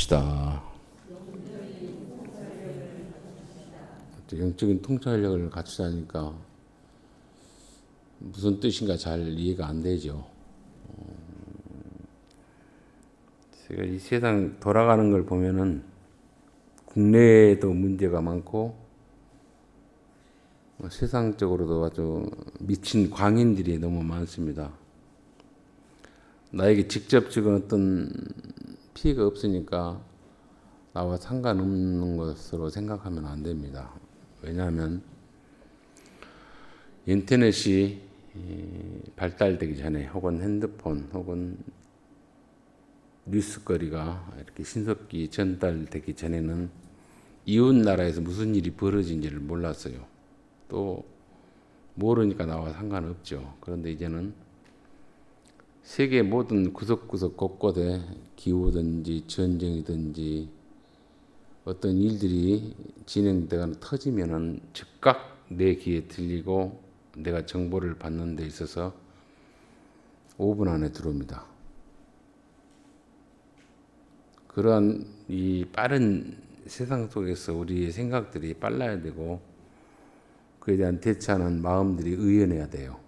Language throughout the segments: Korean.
주시다. 영적인 통찰력을 갖추자니까 무슨 뜻인가 잘 이해가 안 되죠. 제가 이 세상 돌아가는 걸 보면은 국내에도 문제가 많고 세상적으로도 아주 미친 광인들이 너무 많습니다. 나에게 직접적인 어떤 피해가 없으니까 나와 상관없는 것으로 생각하면 안 됩니다. 왜냐하면 인터넷이 발달되기 전에 혹은 핸드폰 혹은 뉴스거리가 이렇게 신속히 전달되기 전에는 이웃 나라에서 무슨 일이 벌어진지를 몰랐어요. 또 모르니까 나와 상관없죠. 그런데 이제는 세계 모든 구석구석 곳곳에 기후든지 전쟁이든지 어떤 일들이 진행되거나 터지면은 즉각 내 귀에 들리고 내가 정보를 받는 데 있어서 5분 안에 들어옵니다. 그러한 이 빠른 세상 속에서 우리의 생각들이 빨라야 되고 그에 대한 대처하는 마음들이 의연해야 돼요.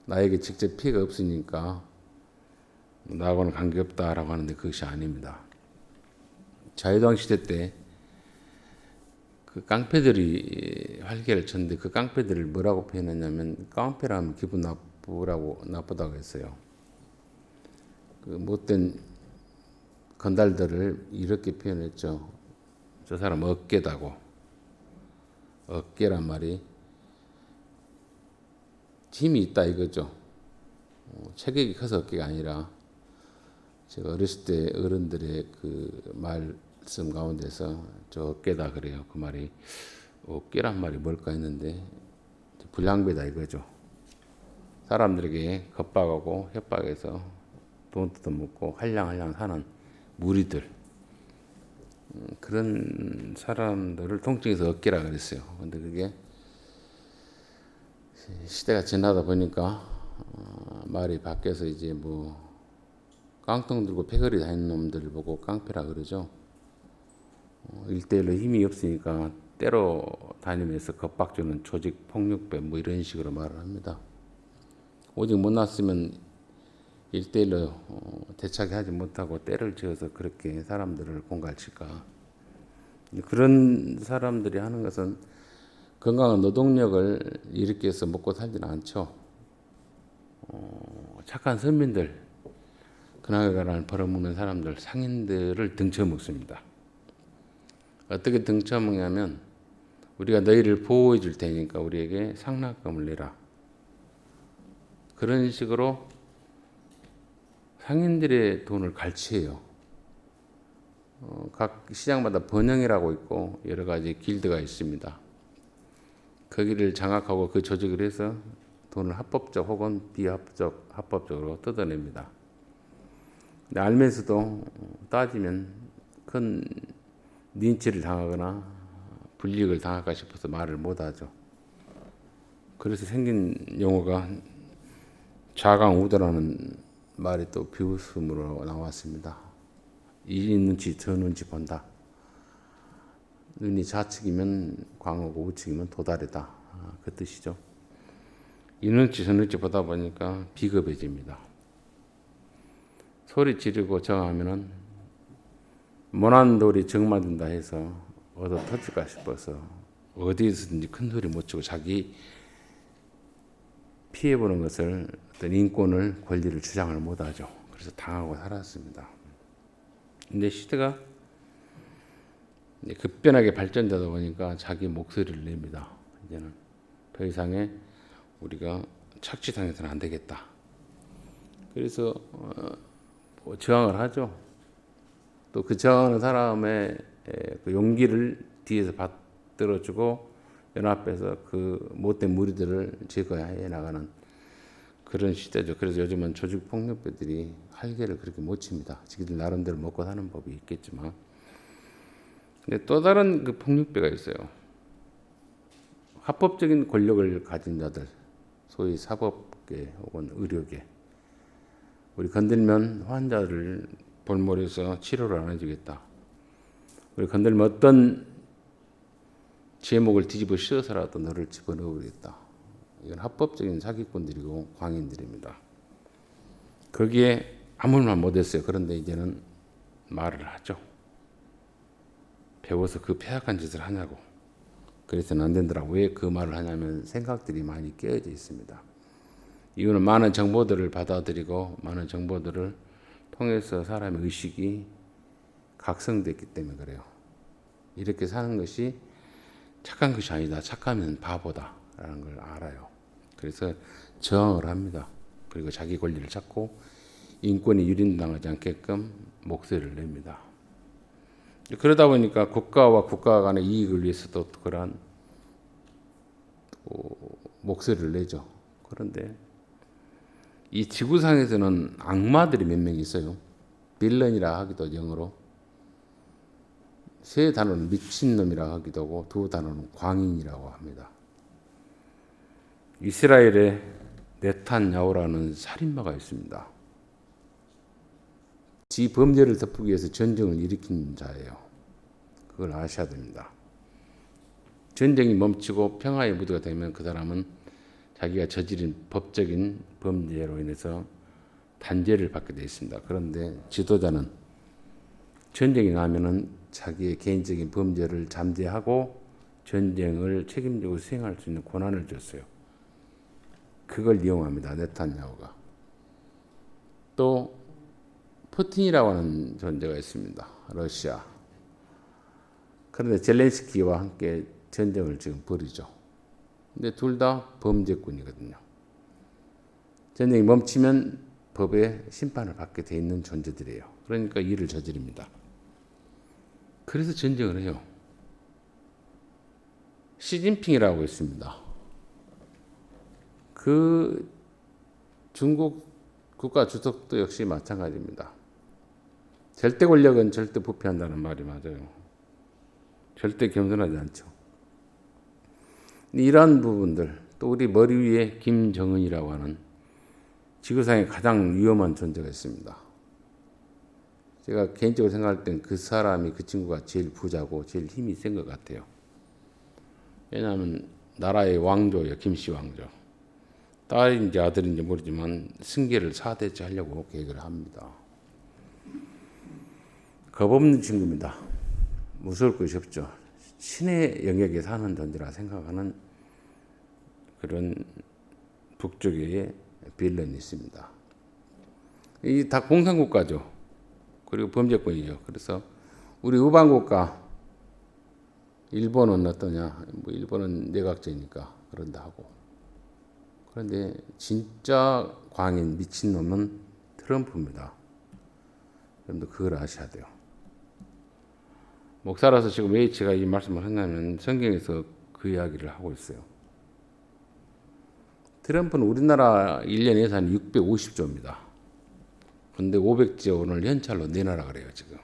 나에게 직접 피해가 없으니까 나하고는 관계없다라고 하는데 그것이 아닙니다. 자유당 시대 때 그 깡패들이 활개를 쳤는데 그 깡패들을 뭐라고 표현했냐면 깡패라 하면 기분 나쁘다고 했어요. 그 못된 건달들을 이렇게 표현했죠. 저 사람 어깨다고. 어깨란 말이 힘이 있다 이거죠. 체격이 커서 어깨가 아니라 제가 어렸을 때 어른들의 그 말씀 가운데서 저 어깨다 그래요. 그 말이 어깨란 말이 뭘까 했는데 불량배다 이거죠. 사람들에게 겁박하고 협박해서 돈 뜯어먹고 할량할량 사는 무리들 그런 사람들을 통칭해서 어깨라 그랬어요. 근데 그게 시대가 지나다 보니까 말이 바뀌어서 이제 뭐 깡통 들고 패거리 다니는 놈들을 보고 깡패라 그러죠. 1대1로 힘이 없으니까 때로 다니면서 겁박주는 조직 폭력배 뭐 이런 식으로 말을 합니다. 오직 못났으면 1대1로 대차게 하지 못하고 때를 지어서 그렇게 사람들을 공갈칠까. 그런 사람들이 하는 것은 건강한 노동력을 일으켜서 먹고 살지는 않죠. 착한 선민들, 그나저나 벌어먹는 사람들, 상인들을 등쳐먹습니다. 어떻게 등쳐먹냐면 우리가 너희를 보호해 줄 테니까 우리에게 상납금을 내라. 그런 식으로 상인들의 돈을 갈취해요. 각 시장마다 번영이라고 있고 여러 가지 길드가 있습니다. 거기를 장악하고 그 조직을 해서 돈을 합법적 혹은 합법적으로 뜯어냅니다. 근데 알면서도 따지면 큰 린치를 당하거나 불이익을 당할까 싶어서 말을 못하죠. 그래서 생긴 용어가 좌강우도라는 말이 또 비웃음으로 나왔습니다. 이 눈치 저 눈치 본다. 눈이 좌측이면 광어고 우측이면 도다리다. 그 뜻이죠. 이 눈치 저 눈치 보다 보니까 비겁해집니다. 소리 지르고 저항하면은 모난 돌이 정맞는다 해서 얻어 터질까 싶어서 어디에서든지 큰 소리 못 치고 자기 피해보는 것을 어떤 인권을 권리를 주장을 못하죠. 그래서 당하고 살았습니다. 근데 시대가 급변하게 발전되다 보니까 자기 목소리를 냅니다. 이제는 더 이상의 우리가 착취당해서는 안 되겠다. 그래서 저항을 하죠. 또 그 저항하는 사람의 그 용기를 뒤에서 받들어주고 연합해서 그 못된 무리들을 제거해 나가는 그런 시대죠. 그래서 요즘은 조직폭력배들이 활개를 그렇게 못 칩니다. 자기들 나름대로 먹고 사는 법이 있겠지만. 근데 또 다른 그 폭력배가 있어요. 합법적인 권력을 가진 자들, 소위 사법계 혹은 의료계. 우리 건들면 환자를 볼모리에서 치료를 안 해주겠다. 우리 건들면 어떤 제목을 뒤집어 씌워서라도 너를 집어넣으겠다. 이건 합법적인 사기꾼들이고 광인들입니다. 거기에 아무 말 못했어요. 그런데 이제는 말을 하죠. 배워서 그 폐악한 짓을 하냐고. 그래서는 안 된다고. 왜 그 말을 하냐면 생각들이 많이 깨어져 있습니다. 이유는 많은 정보들을 받아들이고 많은 정보들을 통해서 사람의 의식이 각성됐기 때문에 그래요. 이렇게 사는 것이 착한 것이 아니다. 착하면 바보다 라는 걸 알아요. 그래서 저항을 합니다. 그리고 자기 권리를 찾고 인권이 유린당하지 않게끔 목소리를 냅니다. 그러다 보니까 국가와 국가 간의 이익을 위해서도 그러한 목소리를 내죠. 그런데 이 지구상에서는 악마들이 몇 명 있어요. 빌런이라 하기도 영어로. 세 단어는 미친놈이라고 하기도 하고 두 단어는 광인이라고 합니다. 이스라엘에 네탄야후라는 살인마가 있습니다. 지 범죄를 덮기 위해서 전쟁을 일으킨 자예요. 그걸 아셔야 됩니다. 전쟁이 멈추고 평화의 무드가 되면 그 사람은 자기가 저지른 법적인 범죄로 인해서 단죄를 받게 되어 있습니다. 그런데 지도자는 전쟁이 나면은 자기의 개인적인 범죄를 잠재하고 전쟁을 책임지고 수행할 수 있는 권한을 줬어요. 그걸 이용합니다. 네탄야후가. 또 푸틴이라고 하는 존재가 있습니다. 러시아. 그런데 젤렌스키와 함께 전쟁을 지금 벌이죠. 근데 둘 다 범죄꾼이거든요. 전쟁이 멈추면 법의 심판을 받게 돼 있는 존재들이에요. 그러니까 일을 저지릅니다. 그래서 전쟁을 해요. 시진핑이라고 있습니다. 그 중국 국가 주석도 역시 마찬가지입니다. 절대 권력은 절대 부패한다는 말이 맞아요. 절대 겸손하지 않죠. 이러한 부분들, 또 우리 머리 위에 김정은이라고 하는 지구상에 가장 위험한 존재가 있습니다. 제가 개인적으로 생각할 땐 그 사람이, 그 친구가 제일 부자고 제일 힘이 센 것 같아요. 왜냐하면 나라의 왕조예요. 김씨 왕조. 딸인지 아들인지 모르지만 승계를 4대째 하려고 계획을 합니다. 겁없는 친구입니다. 무서울 것이 없죠. 신의 영역에 사는 존재라 생각하는 그런 북쪽의 빌런이 있습니다. 이 다 공산국가죠. 그리고 범죄권이죠. 그래서 우리 우방국가 일본은 어떠냐? 뭐 일본은 내각제니까 그런다 하고. 그런데 진짜 광인 미친놈은 트럼프입니다. 여러분들 그걸 아셔야 돼요. 목사라서 지금 왜 제가 이 말씀을 했냐면 성경에서 그 이야기를 하고 있어요. 트럼프는 우리나라 1년 예산이 650조입니다. 근데 500조 원을 현찰로 내놔라 그래요, 지금.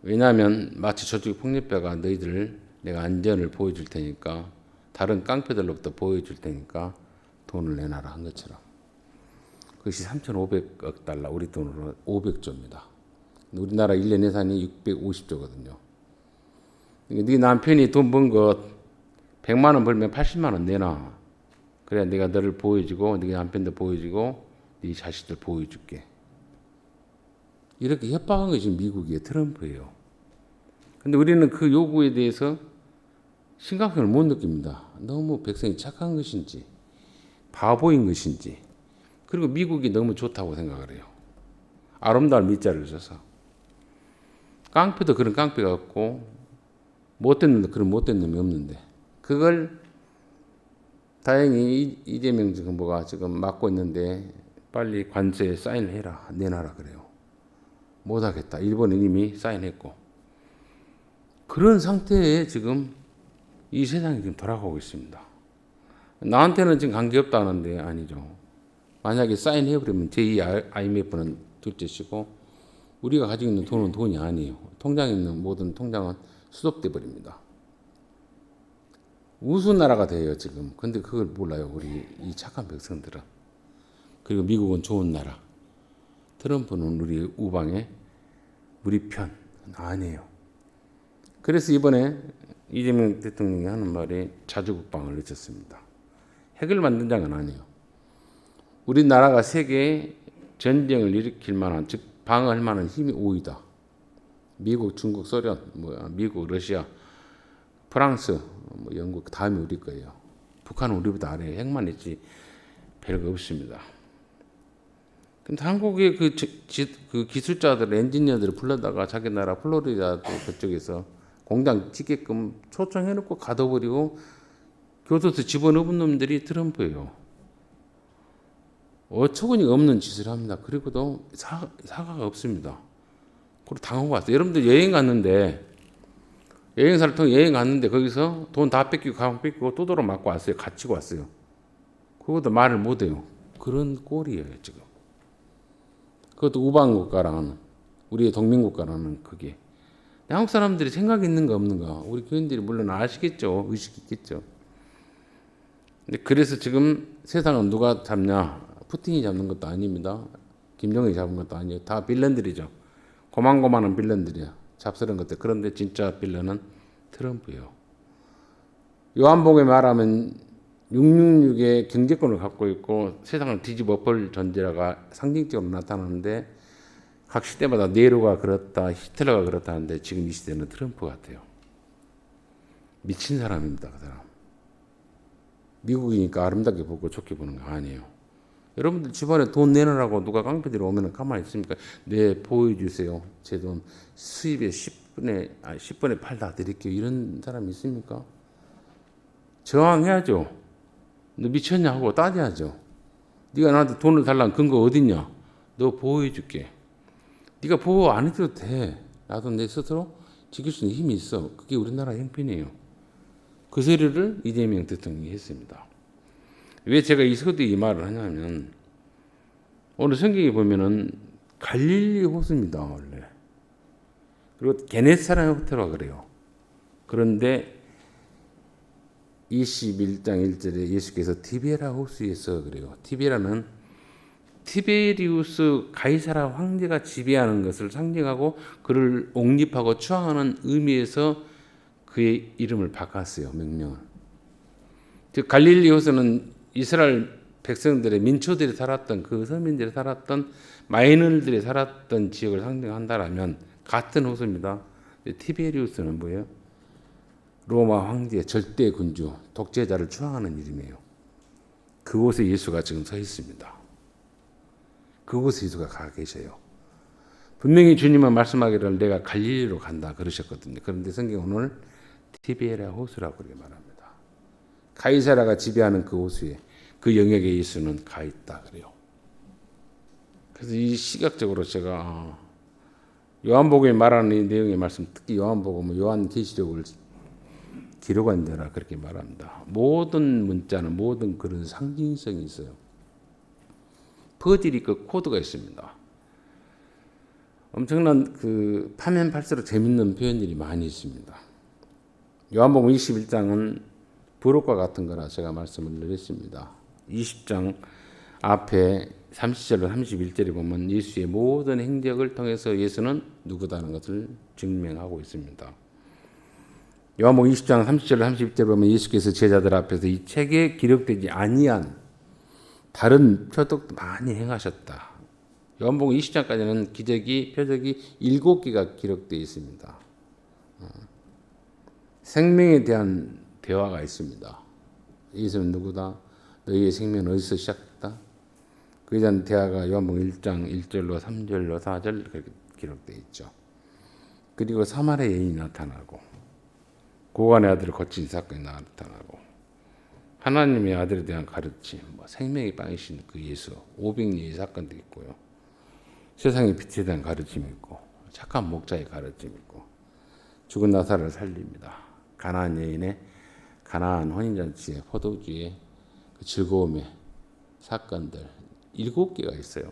왜냐하면 마치 저쪽 폭력배가 너희들 내가 안전을 보여줄 테니까 다른 깡패들로부터 보여줄 테니까 돈을 내놔라 한 것처럼. 그것이 3,500억 달러, 우리 돈으로 500조입니다. 우리나라 1년 예산이 650조거든요. 네 남편이 돈 번 것 100만 원 벌면 80만 원 내놔. 그래야 내가 너를 보여주고 네 남편도 보여주고 네 자식들 보여줄게. 이렇게 협박한 것이 미국의 트럼프예요. 근데 우리는 그 요구에 대해서 심각성을 못 느낍니다. 너무 백성이 착한 것인지 바보인 것인지, 그리고 미국이 너무 좋다고 생각을 해요. 아름다운 밑자를 써서. 깡패도 그런 깡패가 없고 못된 놈도 그런 못된 놈이 없는데, 그걸 다행히 이재명 정부가 지금 맡고 있는데 빨리 관세에 사인을 해라, 내놔라 그래요. 못하겠다. 일본은 이미 사인했고. 그런 상태에 지금 이 세상이 지금 돌아가고 있습니다. 나한테는 지금 관계없다는데 아니죠. 만약에 사인해버리면 제2 IMF는 둘째치고 우리가 가지고 있는 돈은 돈이 아니에요. 통장에 있는 모든 통장은 수독돼 버립니다. 우수 나라가 돼요 지금. 근데 그걸 몰라요 우리 이 착한 백성들은. 그리고 미국은 좋은 나라. 트럼프는 우리 우방의 우리 편 아니에요. 그래서 이번에 이재명 대통령이 하는 말이 자주국방을 외쳤습니다. 핵을 만든 장은 아니에요. 우리나라가 세계에 전쟁을 일으킬 만한, 즉 방어할 만한 힘이 5위다. 미국, 중국, 소련, 미국, 러시아, 프랑스, 영국 다음이 우리 거예요. 북한은 우리보다 아래에 핵만 있지 별거 없습니다. 근데 한국의 그 기술자들, 엔지니어들을 불러다가 자기 나라 플로리다 그쪽에서 공장 짓게끔 초청해놓고 가둬버리고 교도소 집어넣은 놈들이 트럼프예요. 어처구니가 없는 짓을 합니다. 그리고도 사과가 없습니다. 그리고 당하고 왔어요. 여러분들 여행 갔는데, 여행사를 통해 여행 갔는데 거기서 돈 다 뺏기고 가방 뺏기고 또도로 맞고 왔어요. 갇히고 왔어요. 그것도 말을 못해요. 그런 꼴이에요 지금. 그것도 우방국가라는, 우리의 동맹국가라는 그게. 한국 사람들이 생각이 있는가 없는가, 우리 교인들이 물론 아시겠죠. 의식이 있겠죠. 근데 그래서 지금 세상은 누가 잡냐? 푸틴이 잡는 것도 아닙니다. 김정은이 잡은 것도 아니에요. 다 빌런들이죠. 고만고만한 빌런들이야. 잡스러운 것들. 그런데 진짜 빌런은 트럼프예요. 요한복음에 말하면 666의 경제권을 갖고 있고 세상을 뒤집어 볼 존재가 상징적으로 나타나는데, 각 시대마다 네로가 그렇다, 히틀러가 그렇다 하는데 지금 이 시대는 트럼프 같아요. 미친 사람입니다. 그 사람. 미국이니까 아름답게 보고 좋게 보는 거 아니에요. 여러분들 집안에 돈 내놓으라고 누가 깡패들이 오면 가만히 있습니까? 네, 보여주세요. 제 돈 수입의 10분의 8 다 드릴게요. 이런 사람이 있습니까? 저항해야죠. 너 미쳤냐 하고 따져야죠. 네가 나한테 돈을 달라는 근거 어딨냐? 너 보호해줄게. 네가 보호 안 해줘도 돼. 나도 내 스스로 지킬 수 있는 힘이 있어. 그게 우리나라 형편이에요. 그 소리를 이재명 대통령이 했습니다. 왜 제가 이 서두에 이 말을 하냐면, 오늘 성경에 보면은 갈릴리 호수입니다. 원래. 그리고 게네사렛 호수라 그래요. 그런데 21장 1절에 예수께서 티베라 호수에서 그래요. 티베라는 티베리우스 가이사라 황제가 지배하는 것을 상징하고 그를 옹립하고 추앙하는 의미에서 그의 이름을 바꿨어요. 명령을. 즉 갈릴리 호수는 이스라엘 백성들의 민초들이 살았던, 그 서민들이 살았던, 마이너들이 살았던 지역을 상징한다라면 같은 호수입니다. 티베리우스는 뭐예요? 로마 황제의 절대 군주, 독재자를 추앙하는 이름이에요. 그곳에 예수가 지금 서 있습니다. 그곳에 예수가 가 계셔요. 분명히 주님은 말씀하기를 내가 갈릴리로 간다 그러셨거든요. 그런데 성경 오늘 티베라 호수라고 그렇게 말합니다. 가이사라가 지배하는 그 호수에, 그 영역에 예수는 가 있다 그래요. 그래서 이 시각적으로 제가 요한복음에 말하는 이 내용의 말씀, 특히 요한복음은 요한계시록을 기록한 자라 그렇게 말합니다. 모든 문자는, 모든 글은 상징성이 있어요. 퍼즐이 그 코드가 있습니다. 엄청난 그 파면 팔수록 재밌는 표현들이 많이 있습니다. 요한복음 21장은 부록과 같은 거라 제가 말씀을 드렸습니다. 20장 앞에 30절로 31절에 보면 예수의 모든 행적을 통해서 예수는 누구다는 것을 증명하고 있습니다. 요한복음 20장 30절로 31절에 보면 예수께서 제자들 앞에서 이 책에 기록되지 아니한 다른 표적도 많이 행하셨다. 요한복음 20장까지는 기적이, 표적이 7개가 기록되어 있습니다. 생명에 대한 대화가 있습니다. 예수는 누구다? 너희의 생명은 어디서 시작했다? 그에 대한 대화가 요한복음 1장 1절로 3절로 4절 그렇게 기록되어 있죠. 그리고 사마리아 여인이 나타나고, 고관의 아들을 거친 사건이 나타나고, 하나님의 아들에 대한 가르침, 생명의 빵이신 그 예수, 500리의 사건도 있고요. 세상의 빛에 대한 가르침이 있고, 착한 목자의 가르침이 있고, 죽은 나사로를 살립니다. 가나안 여인의 가나안 혼인잔치의 포도주의 그 즐거움의 사건들 7개가 있어요.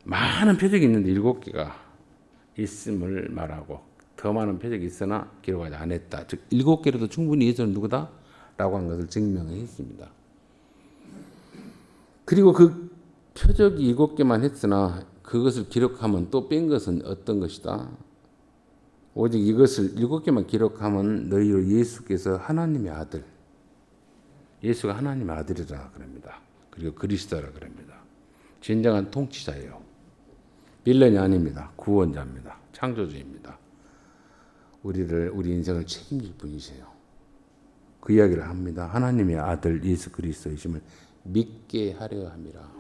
많은 표적이 있는데 7개가 있음을 말하고, 더 많은 표적이 있으나 기록하지 않았다. 즉 7개로도 충분히 예수는 누구다? 라고 한 것을 증명했습니다. 그리고 그 표적이 7개만 했으나 그것을 기록하면 또 뺀 것은 어떤 것이다. 오직 이것을 7개만 기록하면 너희로 예수께서 하나님의 아들, 예수가 하나님의 아들이라 그럽니다. 그리고 그리스도라 그럽니다. 진정한 통치자예요. 빌런이 아닙니다. 구원자입니다. 창조주입니다. 우리 인생을 책임질 분이세요. 그 이야기를 합니다. 하나님의 아들 예수 그리스도이심을 믿게 하려 함이라.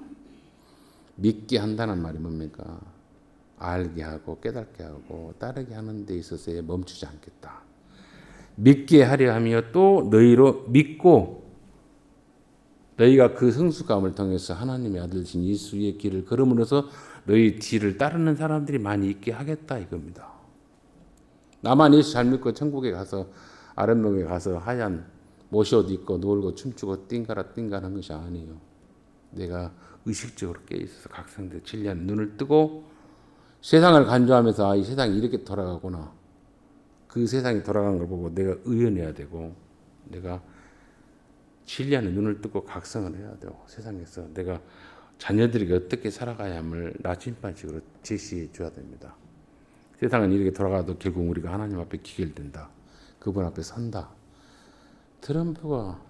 믿게 한다는 말이 뭡니까? 알게 하고 깨닫게 하고 따르게 하는 데 있어서 멈추지 않겠다. 믿게 하려 하며 또 너희로 믿고 너희가 그 성숙함을 통해서 하나님의 아들이신 예수의 길을 걸음으로써 너희 뒤를 따르는 사람들이 많이 있게 하겠다 이겁니다. 나만 예수 잘 믿고 천국에 가서 아랫목에 가서 하얀 모시옷 입고 놀고 춤추고 띵가라 띵가라는 것이 아니에요. 내가 의식적으로 깨어있어서 각성된 진리한 눈을 뜨고 세상을 간주하면서 이 세상이 이렇게 돌아가구나. 그 세상이 돌아가는 걸 보고 내가 의연해야 되고 내가 진리하는 눈을 뜨고 각성을 해야 되고 세상에서 내가 자녀들에게 어떻게 살아가야 함을 나침반식으로 제시해 줘야 됩니다. 세상은 이렇게 돌아가도 결국 우리가 하나님 앞에 기결된다. 그분 앞에 선다. 트럼프가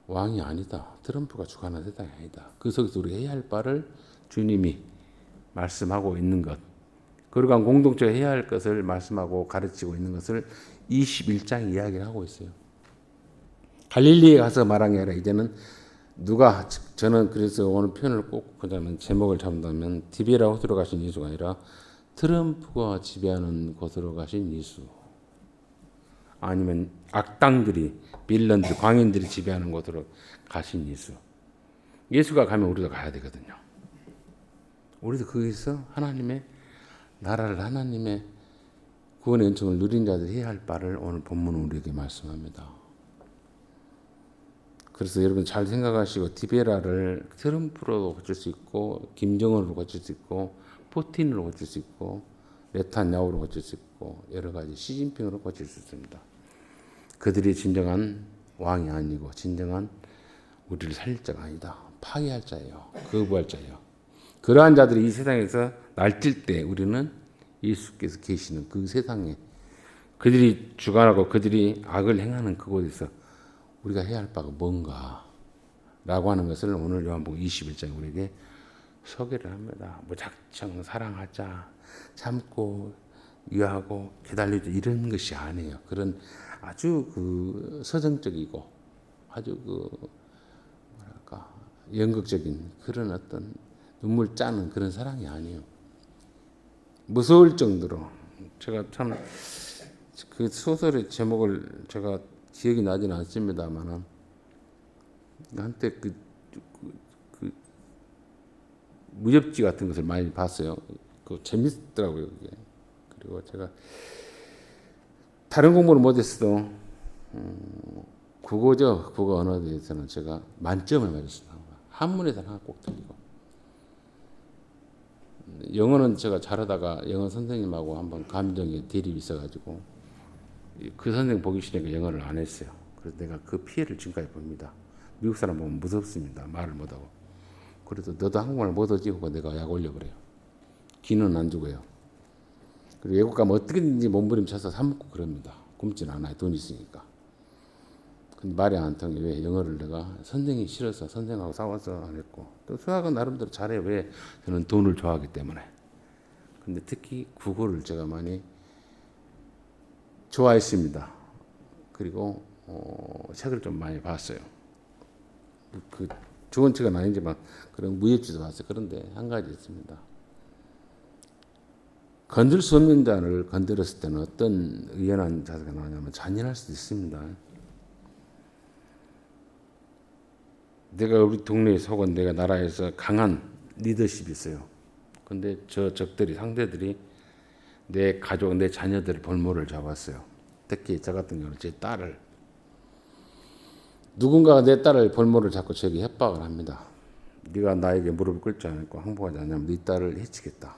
왕이 아니다. 트럼프가 주관하는 세상이 아니다. 그 속에서 우리가 해야 할 바를 주님이 말씀하고 있는 것, 그러한 공동체가 해야 할 것을 말씀하고 가르치고 있는 것을 21장 이야기를 하고 있어요. 갈릴리에 가서 말한 게 아니라 이제는 누가, 저는 그래서 오늘 표현을 꼭 그자는 제목을 잡는다면 디베라 호수로 가신 예수가 아니라 트럼프가 지배하는 곳으로 가신 예수, 아니면 악당들이, 빌런들, 광인들이 지배하는 곳으로 가신 예수. 예수가 가면 우리도 가야 되거든요. 우리도 거기서 하나님의 나라를, 하나님의 구원의 은총을 누린 자들이 해야 할 바를 오늘 본문은 우리에게 말씀합니다. 그래서 여러분 잘 생각하시고 디베라를 트럼프로 고칠 수 있고 김정은으로 고칠 수 있고 푸틴으로 고칠 수 있고 네탄야후로 고칠 수 있고 여러 가지 시진핑으로 고칠 수 있습니다. 그들이 진정한 왕이 아니고 진정한 우리를 살릴 자가 아니다. 파괴할 자예요. 거부할 자예요. 그러한 자들이 이 세상에서 날뛸 때 우리는 예수께서 계시는 그 세상에 그들이 주관하고 그들이 악을 행하는 그곳에서 우리가 해야 할 바가 뭔가 라고 하는 것을 오늘 요한복음 21장에 우리에게 소개를 합니다. 무작정 사랑하자, 참고 유하고 기다리자 이런 것이 아니에요. 그런 아주 그 서정적이고 아주 그 뭐랄까 연극적인 그런 어떤 눈물 짜는 그런 사랑이 아니에요. 무서울 정도로 제가 참 그 소설의 제목을 제가 기억이 나지는 않습니다만은 한때 그 무협지 같은 것을 많이 봤어요. 그 재밌더라고요. 그게. 그리고 제가 다른 공부를 못했어도 국어 언어에 대해서는 제가 만점을 맞았습니다. 한문에서는 하나 꼭 틀리고 영어는 제가 잘하다가 영어 선생님하고 한번 감정의 대립이 있어가지고 그 선생님 보기 싫으니까 영어를 안 했어요. 그래서 내가 그 피해를 지금까지 봅니다. 미국 사람 보면 무섭습니다. 말을 못하고. 그래도 너도 한국말 못하지? 하고 내가 약 올려 그래요. 기는 안 주고요. 그리고 외국 가면 어떻게든지 몸부림쳐서 사 먹고 그럽니다. 굶지는 않아요. 돈 있으니까. 근데 말이 안 통해. 왜? 영어를 내가 선생이 싫어서 선생하고 싸워서 안 했고 또 수학은 나름대로 잘해요. 왜? 저는 돈을 좋아하기 때문에. 근데 특히 국어를 제가 많이 좋아했습니다. 그리고 책을 좀 많이 봤어요. 그 좋은 책은 아니지만 그런 무협지도 봤어요. 그런데 한 가지 있습니다. 건들 수 없는 자를 건드렸을 때는 어떤 의연한 자세가 나오냐면 잔인할 수도 있습니다. 내가 우리 동네에서 혹은 내가 나라에서 강한 리더십이 있어요. 근데 저 적들이, 상대들이 내 가족, 내 자녀들을 볼모를 잡았어요. 특히 저 같은 경우는 제 딸을. 누군가가 내 딸을 볼모를 잡고 저에게 협박을 합니다. 네가 나에게 무릎을 꿇지 않고 항복하지 않으면 네 딸을 해치겠다.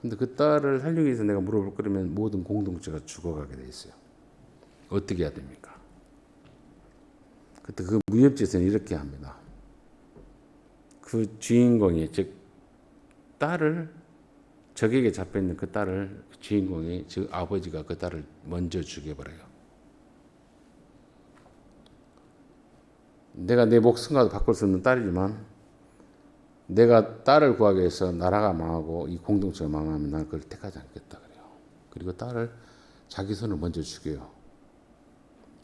근데 그 딸을 살리기 위해서 내가 무릎을 꿇으면 모든 공동체가 죽어가게 돼 있어요. 어떻게 해야 됩니까? 그때 그 무협지에서는 이렇게 합니다. 그 주인공이 즉 딸을 적에게 잡혀 있는 그 딸을 주인공이 즉 아버지가 그 딸을 먼저 죽여버려요. 내가 내 목숨과도 바꿀 수 없는 딸이지만 내가 딸을 구하기 위해서 나라가 망하고 이 공동체가 망하면 나는 그걸 택하지 않겠다 그래요. 그리고 딸을 자기 손을 먼저 죽여요.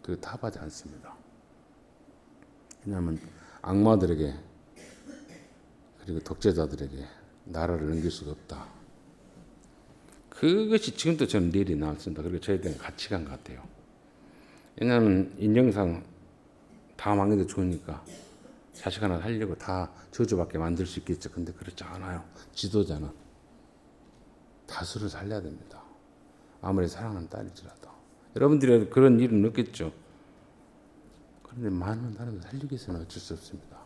그리고 타박하지 않습니다. 왜냐하면 악마들에게 그리고 독재자들에게 나라를 넘길 수가 없다. 그것이 지금도 저는 내리 나왔습니다. 그리고 저에 대한 가치관 같아요. 왜냐하면 인정상 다 망해도 좋으니까 자식 하나 살려고 다 저주받게 만들 수 있겠죠. 근데 그렇지 않아요. 지도자는 다수를 살려야 됩니다. 아무리 사랑하는 딸이지라도. 여러분들이 그런 일은 없겠죠. 그런데 많은 사람을 살리기 위해서는 어쩔 수 없습니다.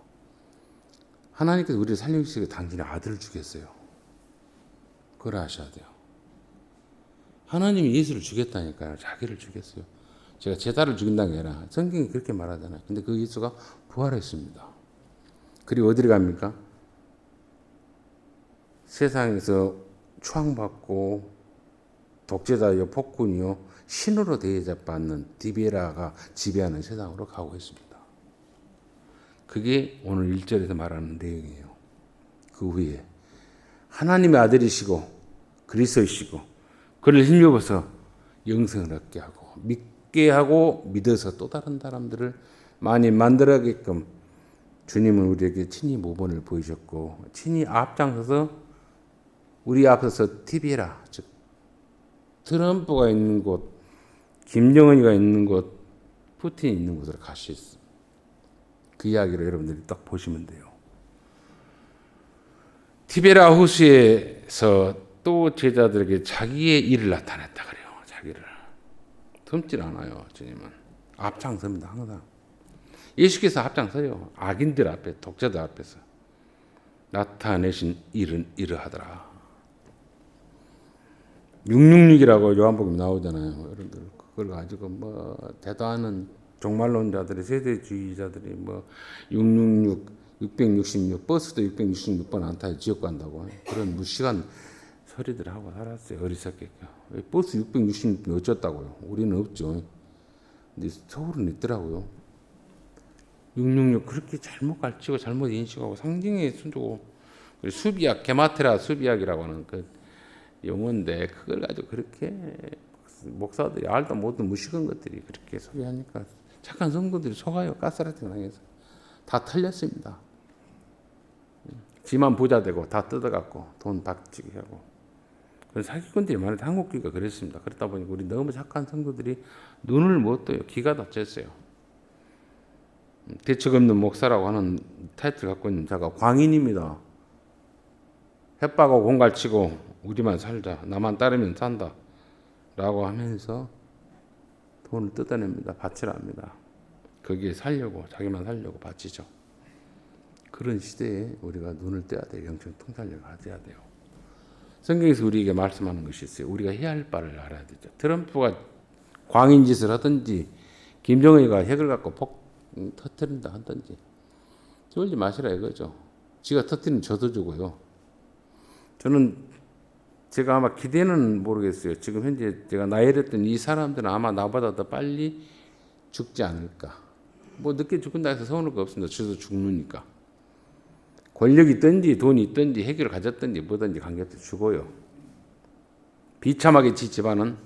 하나님께서 우리를 살리기 위해서 당신의 아들을 주겠어요. 그걸 아셔야 돼요. 하나님이 예수를 주겠다니까요. 자기를 주겠어요. 제가 제 딸을 죽인다는 게 아니라 성경이 그렇게 말하잖아요. 근데 그 예수가 부활했습니다. 그리고 어디를 갑니까? 세상에서 추앙받고 독재자요 폭군이요 신으로 대접받는 디베라가 지배하는 세상으로 가고 있습니다. 그게 오늘 1절에서 말하는 내용이에요. 그 후에 하나님의 아들이시고 그리스도이시고 그를 힘입어서 영생을 얻게 하고 믿게 하고 믿어서 또 다른 사람들을 많이 만들어가게끔 주님은 우리에게 친히 모범을 보이셨고 친히 앞장서서 우리 앞에서 티비라 즉 트럼프가 있는 곳, 김정은이가 있는 곳, 푸틴이 있는 곳으로 가셨습니다. 그 이야기를 여러분들이 딱 보시면 돼요. 티베라 호수에서 또 제자들에게 자기의 일을 나타냈다 그래요. 자기를. 덤질 않아요. 주님은. 앞장섭니다. 항상. 예수께서 앞장서요. 악인들 앞에, 독자들 앞에서 나타내신 일은 이러하더라. 666이라고 요한복음 나오잖아요. 여러분들 그걸 가지고 뭐 대단한 종말론자들이 세대주의자들이 뭐 666, 666 버스도 666번 안 타요. 지옥 간다고 그런 무식한 소리들 하고 살았어요. 어리석게. 버스 666번 어쩌다고요? 우리는 없죠. 근데 서울은 있더라고요. 666 그렇게 잘못 가르치고 잘못 인식하고 상징에 손주고 수비약 게마테라 수비약이라고 하는 그 용어인데 그걸 가지고 그렇게 목사들이 알도 못한 무식한 것들이 그렇게 소비하니까 착한 성도들이 속아요. 가스라이팅 당해서 다 털렸습니다. 지만 부자 되고 다 뜯어갖고 돈 박치기 하고 그런 사기꾼들이 많은데 한국교회가 그랬습니다. 그렇다 보니까 우리 너무 착한 성도들이 눈을 못 떠요. 귀가 닫혔어요. 대책 없는 목사라고 하는 타이틀을 갖고 있는 자가 광인입니다. 햇바고 공갈치고 우리만 살자. 나만 따르면 산다. 라고 하면서 돈을 뜯어냅니다. 바치라 합니다. 거기에 살려고 자기만 살려고 바치죠. 그런 시대에 우리가 눈을 떼야 돼요. 영적 통찰력을 가져야 돼요. 성경에서 우리에게 말씀하는 것이 있어요. 우리가 해야 할 바를 알아야 되죠. 트럼프가 광인 짓을 하든지 김정은이가 핵을 갖고 터뜨린다 하든지 쫄지 마시라 이거죠. 지가 터뜨리면 저도 주고요. 저는 제가 아마 기대는 모르겠어요. 지금 현재 제가 나이랬던 이 사람들은 아마 나보다 더 빨리 죽지 않을까. 뭐 늦게 죽는다 해서 서운할 거 없습니다. 저도 죽으니까. 권력이 있든지 돈이 있든지 해결을 가졌든지 뭐든지 관계없이 죽어요. 비참하게 지 집안은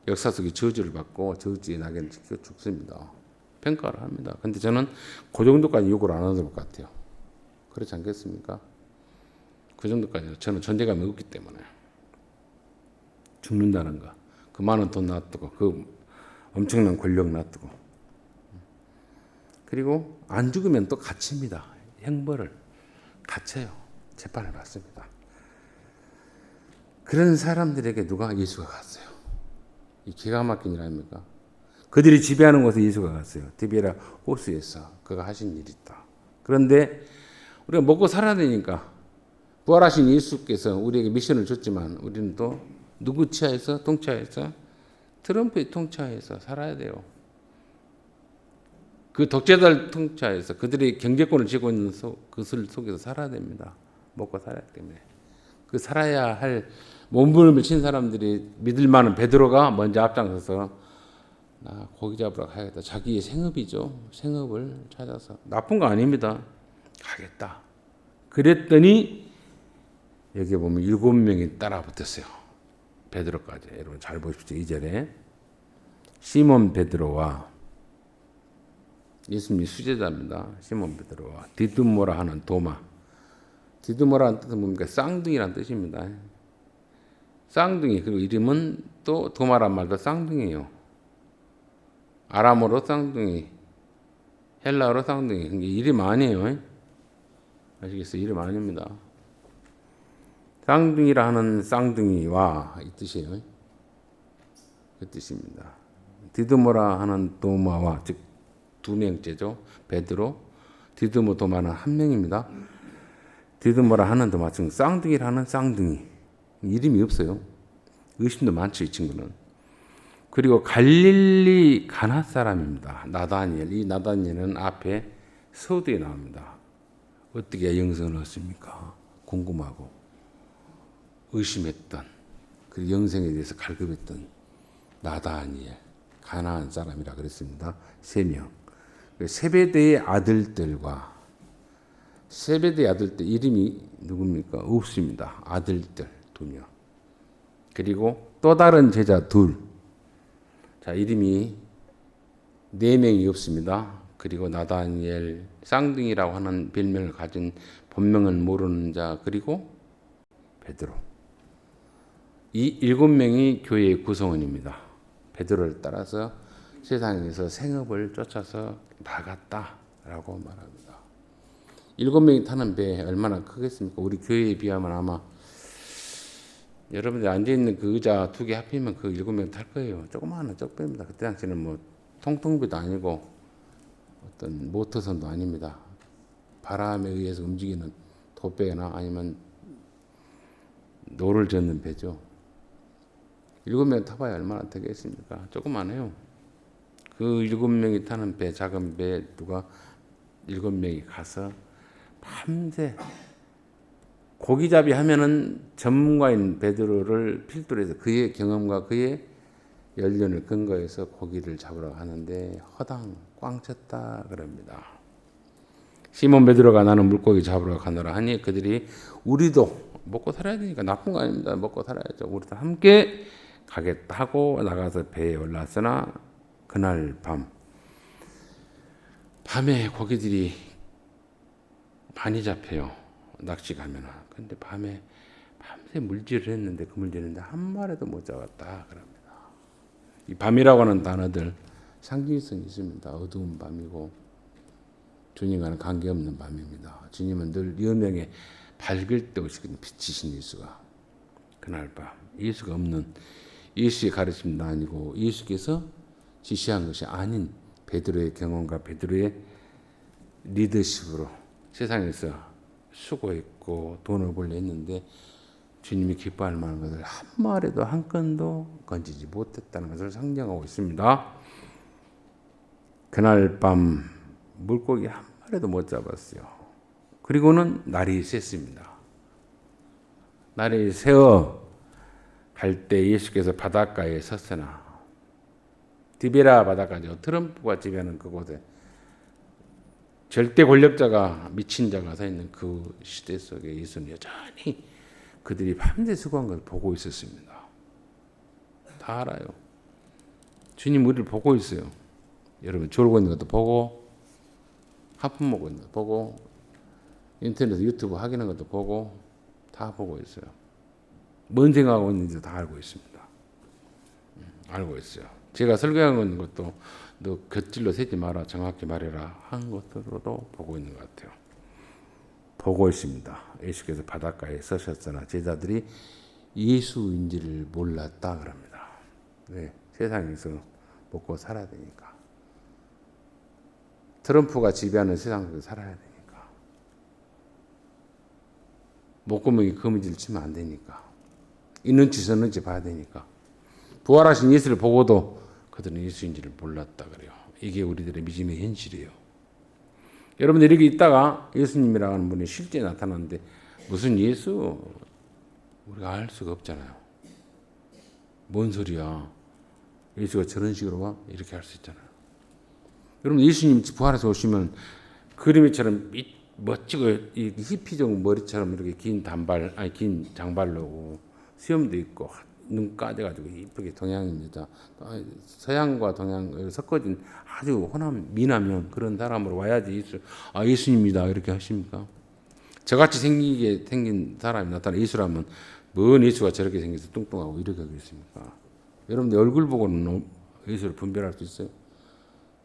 역사 속에 저주를 받고 저주의 낙연을 지켜 죽습니다. 평가를 합니다. 근데 저는 그 정도까지 요구를 안 하는 것 같아요. 그렇지 않겠습니까? 그 정도까지 저는 존재감이 없기 때문에 죽는다는 거, 그 많은 돈 놔두고 그 엄청난 권력 놔두고 그리고 안 죽으면 또 갇힙니다. 형벌을 갇혀요. 재판을 받습니다. 그런 사람들에게 누가 예수가 갔어요. 이 기가 막힌 일 아닙니까? 그들이 지배하는 곳에 예수가 갔어요. 디베라 호수에서 그가 하신 일이 있다. 그런데 우리가 먹고 살아야 되니까 부활하신 예수께서 우리에게 미션을 줬지만 우리는 또 누구 치하에서 통치하에서 트럼프의 통치하에서 살아야 돼요. 그 독재자들 통치하에서 그들이 경제권을 쥐고 있는 그들 속에서 살아야 됩니다. 먹고 살아야 때문에. 그 살아야 할 몸부림을 친 사람들이 믿을 만한 베드로가 먼저 앞장서서 나 고기 잡으러 가야겠다. 자기의 생업이죠. 생업을 찾아서. 나쁜 거 아닙니다. 가겠다. 그랬더니 여기 보면 7명이 따라 붙었어요. 베드로까지. 여러분 잘 보십시오. 2절에 시몬 베드로와 예수님이 수제자입니다. 시몬 베드로와 디두모라 하는 도마. 디두모라는 뜻은 뭡니까? 쌍둥이라는 뜻입니다. 쌍둥이. 그리고 이름은 또 도마란 말도 쌍둥이에요. 아람어로 쌍둥이, 헬라어로 쌍둥이. 이름 아니에요. 아시겠어요? 이름 아닙니다. 쌍둥이라 하는 쌍둥이와 이 뜻이에요. 그 뜻입니다. 디드모라 하는 도마와 즉 2명째죠. 베드로, 디드모 도마는 1명입니다. 디드모라 하는 도마, 즉 쌍둥이라 하는 쌍둥이. 이름이 없어요. 의심도 많죠, 이 친구는. 그리고 갈릴리 가나 사람입니다. 나다니엘. 이 나다니엘은 앞에 서두에 나옵니다. 어떻게 영생을 얻습니까? 궁금하고 의심했던 그 영생에 대해서 갈급했던 나다니엘, 가나안 사람이라 그랬습니다. 3명. 세베대의 아들들과 세베대의 아들들 이름이 누굽니까? 없습니다. 아들들 2명. 그리고 또 다른 제자 2. 자, 이름이 4명이 없습니다. 그리고 나다니엘, 쌍둥이라고 하는 별명을 가진 본명은 모르는 자, 그리고 베드로. 이 7명이 교회의 구성원입니다. 베드로를 따라서 세상에서 생업을 쫓아서 나갔다라고 말합니다. 7명이 타는 배 얼마나 크겠습니까? 우리 교회에 비하면 아마 여러분들 앉아있는 그 의자 2개 합히면 그 7명 탈 거예요. 조그마한 쩍배입니다. 그때 당시에는 뭐 통통배도 아니고 어떤 모터선도 아닙니다. 바람에 의해서 움직이는 돛배나 아니면 노를 젓는 배죠. 7명 타봐야 얼마나 되겠습니까? 조그만해요. 그 7명이 타는 배, 작은 배 누가 7명이 가서 밤새 고기잡이 하면은 전문가인 베드로를 필두로 해서 그의 경험과 그의 연륜을 근거해서 고기를 잡으러 가는데 허당 꽝 쳤다 그럽니다. 시몬 베드로가 나는 물고기 잡으러 가노라 하니 그들이 우리도 먹고 살아야 되니까 나쁜 거 아닙니다. 먹고 살아야죠. 우리도 함께 가겠다 하고 나가서 배에 올랐으나 그날 밤에 고기들이 많이 잡혀요. 낚시 가면은. 근데 밤새 물질을 했는데 그 물질인데 한 마리도 못 잡았다 그럽니다. 이 밤이라고 하는 단어들 상징성이 있습니다. 어두운 밤이고 주님과는 관계없는 밤입니다. 주님은 늘 여명에 밝을 때 오시거든요. 빛이신 예수가. 그날 밤 예수가 없는 예수의 가르침도 아니고 예수께서 지시한 것이 아닌 베드로의 경험과 베드로의 리더십으로 세상에서 수고했고 돈을 벌려 했는데 주님이 기뻐할 만한 것을 한 마리도 한 건도 건지지 못했다는 것을 상징하고 있습니다. 그날 밤 물고기 한 마리도 못 잡았어요. 그리고는 날이 샜습니다. 날이 새어 갈 때 예수께서 바닷가에 섰으나 디베라 바닷가죠. 트럼프가 지배하는 그곳에 절대 권력자가 미친 자가 서 있는 그 시대 속에 예수는 여전히 그들이 밤새 수고한 걸 보고 있었습니다. 다 알아요. 주님 우리를 보고 있어요. 여러분 졸고 있는 것도 보고 하품 먹고 있는 것도 보고 인터넷 유튜브 하기는 것도 보고 다 보고 있어요. 뭔 생각하고 있는지 다 알고 있습니다. 알고 있어요. 제가 설교한 것도 너 곁질러 세지 마라 정확히 말해라 한 것으로도 보고 있는 것 같아요. 보고 있습니다. 예수께서 바닷가에 서셨으나 제자들이 예수인지를 몰랐다 그럽니다. 네, 세상에서 먹고 살아야 되니까. 트럼프가 지배하는 세상 속에서 살아야 되니까. 목구멍이 거미줄 치면 안 되니까. 있는지 섰는지 봐야 되니까. 부활하신 예수를 보고도 그들은 예수인지를 몰랐다 그래요. 이게 우리들의 믿음의 현실이에요. 여러분들 이렇게 있다가 예수님이라는 분이 실제 나타났는데 무슨 예수? 우리가 알 수가 없잖아요. 뭔 소리야? 예수가 저런 식으로 와? 이렇게 할 수 있잖아요. 여러분 예수님 부활해서 오시면 그림처럼 멋지고 이 히피적 머리처럼 이렇게 긴 단발, 아니 긴 장발로 수염도 있고 눈 까져가지고 이쁘게 동양인 여자, 서양과 동양 섞어진 아주 호남 미남형 그런 사람으로 와야지 예수님이다 이렇게 하십니까? 저같이 생긴 사람이 나타나 예수라면 뭔 예수가 저렇게 생겨서 뚱뚱하고 이렇게 하겠습니까? 여러분들 얼굴 보고는 예수를 분별할 수 있어요?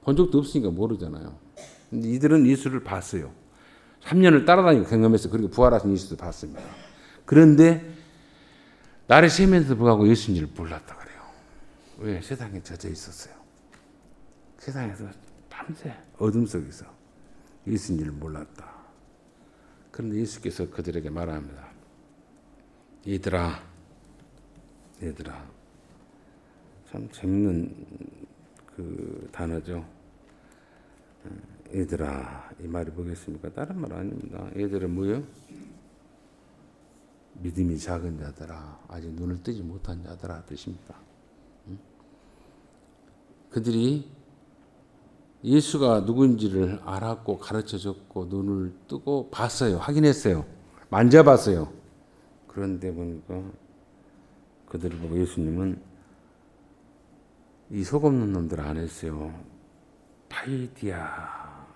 본 적도 없으니까 모르잖아요. 근데 이들은 예수를 봤어요. 3년을 따라다니고 경험해서 그리고 부활하신 예수도 봤습니다. 그런데 날이 새면서 불구하고 예수님을 몰랐다 그래요. 왜? 세상에 젖어 있었어요. 세상에서 밤새 어둠 속에서 예수님을 몰랐다. 그런데 예수께서 그들에게 말합니다. 얘들아, 참 재밌는 그 단어죠. 얘들아, 이 말이 뭐겠습니까? 다른 말 아닙니다. 얘들은 뭐예요? 믿음이 작은 자들아, 아직 눈을 뜨지 못한 자들아 뜻입니다. 그들이 예수가 누구인지를 알았고 가르쳐줬고 눈을 뜨고 봤어요. 확인했어요. 만져봤어요. 그런데 보니까 그들을 보고 예수님은 이 속 없는 놈들 안 했어요. 파이디아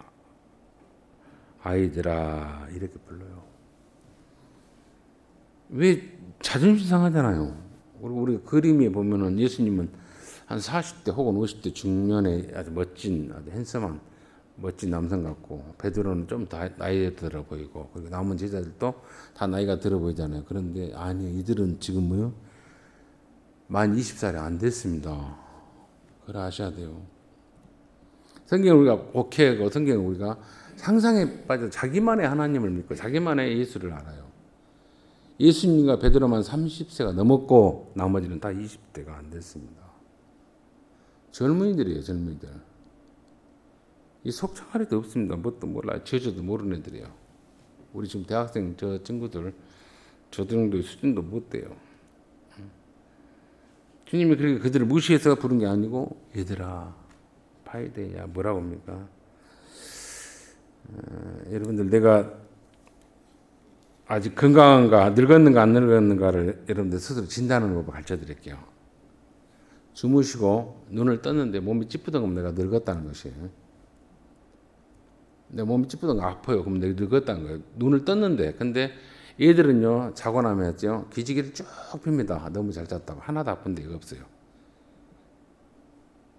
아이들아 이렇게 불러요. 왜 자존심 상하잖아요. 우리 그림에 보면은 예수님은 한 40대 혹은 50대 중년에 아주 멋진 아주 핸섬한 멋진 남성 같고 베드로는 좀 더 나이 들어 보이고 그리고 남은 제자들도 다 나이가 들어 보이잖아요. 그런데 아니 이들은 지금 뭐요? 만 20살이 안 됐습니다. 그래 아셔야 돼요. 성경을 우리가 곡해하고 성경을 우리가 상상에 빠져 자기만의 하나님을 믿고 자기만의 예수를 알아요. 예수님과 베드로만 30세가 넘었고 나머지는 다 20대가 안 됐습니다. 젊은이들이에요. 젊은이들. 이 속창아리도 없습니다. 뭣도 몰라요. 저도 모르는 애들이에요. 우리 지금 대학생 저 친구들 저 정도의 수준도 못 돼요. 주님이 그렇게 그들을 무시해서 부른 게 아니고 얘들아 파이데야 뭐라고 합니까? 여러분들 내가 아직 건강한가 늙었는가 안 늙었는가를 여러분들 스스로 진단하는 법을 가르쳐 드릴게요. 주무시고 눈을 떴는데 몸이 찌뿌던 거면 내가 늙었다는 것이에요. 내 몸이 찌뿌던 거 아파요. 그럼 내가 늙었다는 거예요. 눈을 떴는데 근데 얘들은요 자고 나면요 기지개를 쭉 핍니다. 너무 잘 잤다고 하나도 아픈 데가 없어요.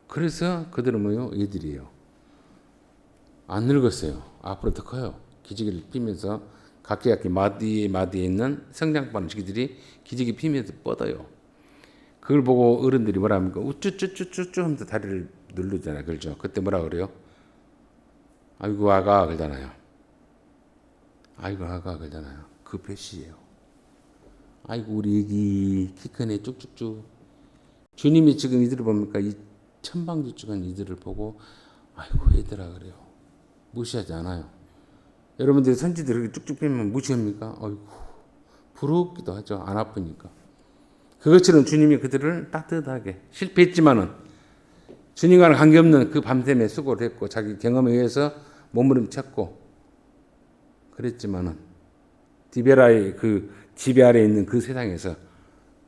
그래서 그들은 뭐요? 얘들이에요. 안 늙었어요. 앞으로 더 커요. 기지개를 피면서 각기 마디에 있는 성장반 지기들이 기지개 피면서 뻗어요. 그걸 보고 어른들이 뭐라 합니까? 우쭈쭈쭈쭈쭈 하면서 다리를 누르잖아요. 그렇죠? 그때 뭐라 그래요? 아이고 아가 그러잖아요. 아이고 아가 그러잖아요. 그 표시예요. 아이고 우리 애기 키 큰 애 쭉쭉쭉. 주님이 지금 이들을 봅니까? 이 천방지축한 이들을 보고 아이고 얘들아 그래요. 무시하지 않아요. 여러분들이 선지들 그렇게 쭉쭉 펴면 무시합니까? 아이고 부럽기도 하죠. 안 아프니까. 그것처럼 주님이 그들을 따뜻하게 실패했지만은 주님과는 관계없는 그 밤샘에 수고를 했고 자기 경험에 의해서 몸부림쳤고 그랬지만은 디베라의 그 지배 아래에 있는 그 세상에서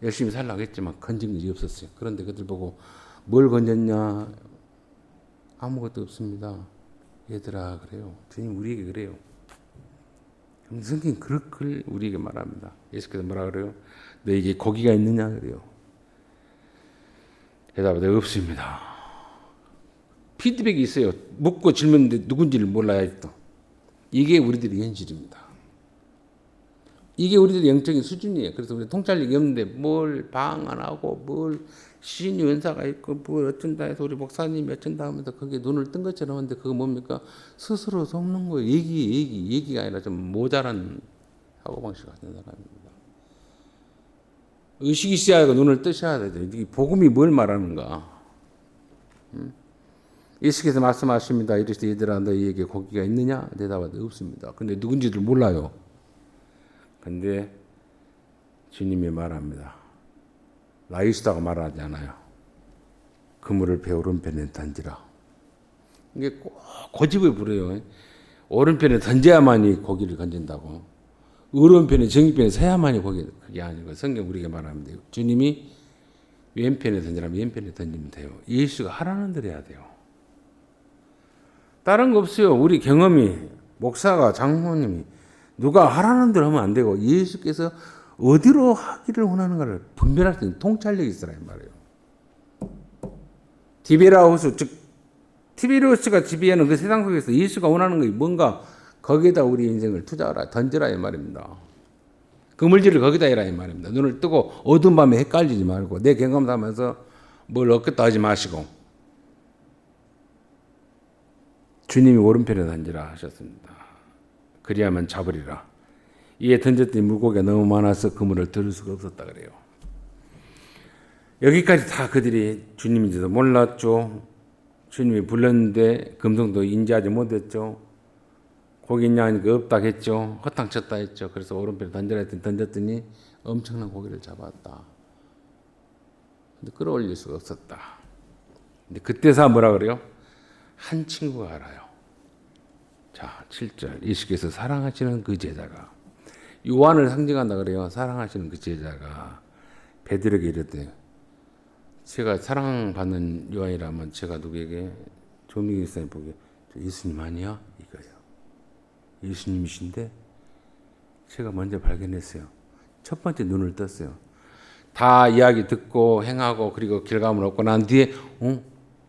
열심히 살라고 했지만 건진 일이 없었어요. 그런데 그들 보고 뭘 건졌냐? 아무것도 없습니다. 얘들아 그래요. 주님 우리에게 그래요. 성경이 그렇게 우리에게 말합니다. 예수께서 뭐라 그래요? 너에게 고기가 있느냐 그래요. 대답은 없습니다. 피드백이 있어요. 묻고 질문인데 누군지를 몰라야 또. 이게 우리들의 현실입니다. 이게 우리들의 영적인 수준이에요. 그래서 우리 통찰력이 없는데 뭘 방 안 하고 뭘 신유 은사가 있고 뭘 어쩐다 해서 우리 목사님이 어쩐다 하면서 거기에 눈을 뜬 것처럼 하는데 그거 뭡니까? 스스로 속는 거예요. 얘기가 아니라 좀 모자란 사고방식 같은 사람입니다. 의식이 있어야 하고 눈을 뜨셔야 되죠. 이 복음이 뭘 말하는가? 예수께서 말씀하십니다. 이르시되 얘들아 너희에게 고기가 있느냐? 대답하되 없습니다. 근데 누군지를 몰라요. 근데 주님이 말합니다. 라이스다가 말하지 않아요. 그물을 배 오른편에 던지라. 이게 꼭 고집을 부려요. 오른편에 던져야만이 고기를 건진다고. 오른편에 정편에 서야만이 고기, 그게 아니고 성경 우리에게 말합니다. 주님이 왼편에 던지라면 왼편에 던지면 돼요. 예수가 하라는 대로 해야 돼요. 다른 거 없어요. 우리 경험이 목사가 장모님이 누가 하라는 대로 하면 안 되고 예수께서 어디로 하기를 원하는가를 분별할 수 있는 통찰력이 있으라 이 말이에요. 디베라우스 즉 티베리우스가 지배하는 그 세상 속에서 예수가 원하는 것이 뭔가 거기에다 우리 인생을 투자하라 던져라 이 말입니다. 그물질을 거기다 해라 이 말입니다. 눈을 뜨고 어두운 밤에 헷갈리지 말고 내 경험 하면서 뭘 얻겠다 하지 마시고 주님이 오른편에 던지라 하셨습니다. 그리하면 잡으리라. 이에 던졌더니 물고기가 너무 많아서 그물을 들을 수가 없었다 그래요. 여기까지 다 그들이 주님인지도 몰랐죠. 주님이 불렀는데 금성도 인지하지 못했죠. 고기 있냐 하니까 없다 했죠. 허탕쳤다 했죠. 그래서 오른편에 던져라 했더니 던졌더니 엄청난 고기를 잡았다. 근데 끌어올릴 수가 없었다. 근데 그때서 뭐라 그래요? 한 친구가 알아요. 자, 7절. 예수께서 사랑하시는 그 제자가 요한을 상징한다 그래요. 사랑하시는 그 제자가 베드로에게 이르되 제가 사랑받는 요한이라면 제가 누구에게 조민기 목사님 보기에 예수님 아니야? 이거예요. 예수님이신데 제가 먼저 발견했어요. 첫 번째 눈을 떴어요. 다 이야기 듣고 행하고 그리고 결과물 얻고 난 뒤에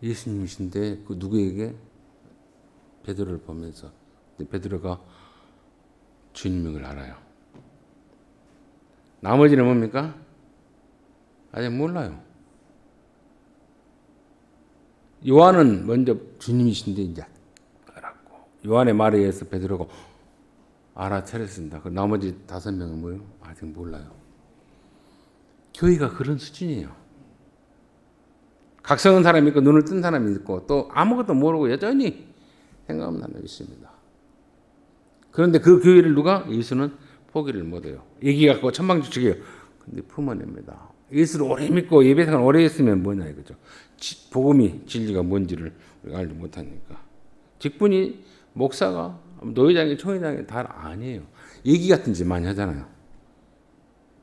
예수님이신데 그 누구에게? 베드로를 보면서 베드로가 주님을 알아요. 나머지는 뭡니까? 아직 몰라요. 요한은 먼저 주님이신데 이제 알았고 요한의 말에 의해서 베드로가 알아차렸습니다. 그 나머지 5명은 뭐예요? 아직 몰라요. 교회가 그런 수준이에요. 각성한 사람이 있고 눈을 뜬 사람이 있고 또 아무것도 모르고 여전히 생각은 나누고 있습니다. 그런데 그 교회를 누가? 예수는 포기를 못해요. 얘기 갖고 천방지축이에요. 근데 품어냅니다. 예수를 오래 믿고 예배생활 오래 했으면 뭐냐 이거죠. 복음이 진리가 뭔지를 우리가 알지 못하니까. 직분이 목사가 노회장이 총회장이 다 아니에요. 얘기 같은 짓 많이 하잖아요.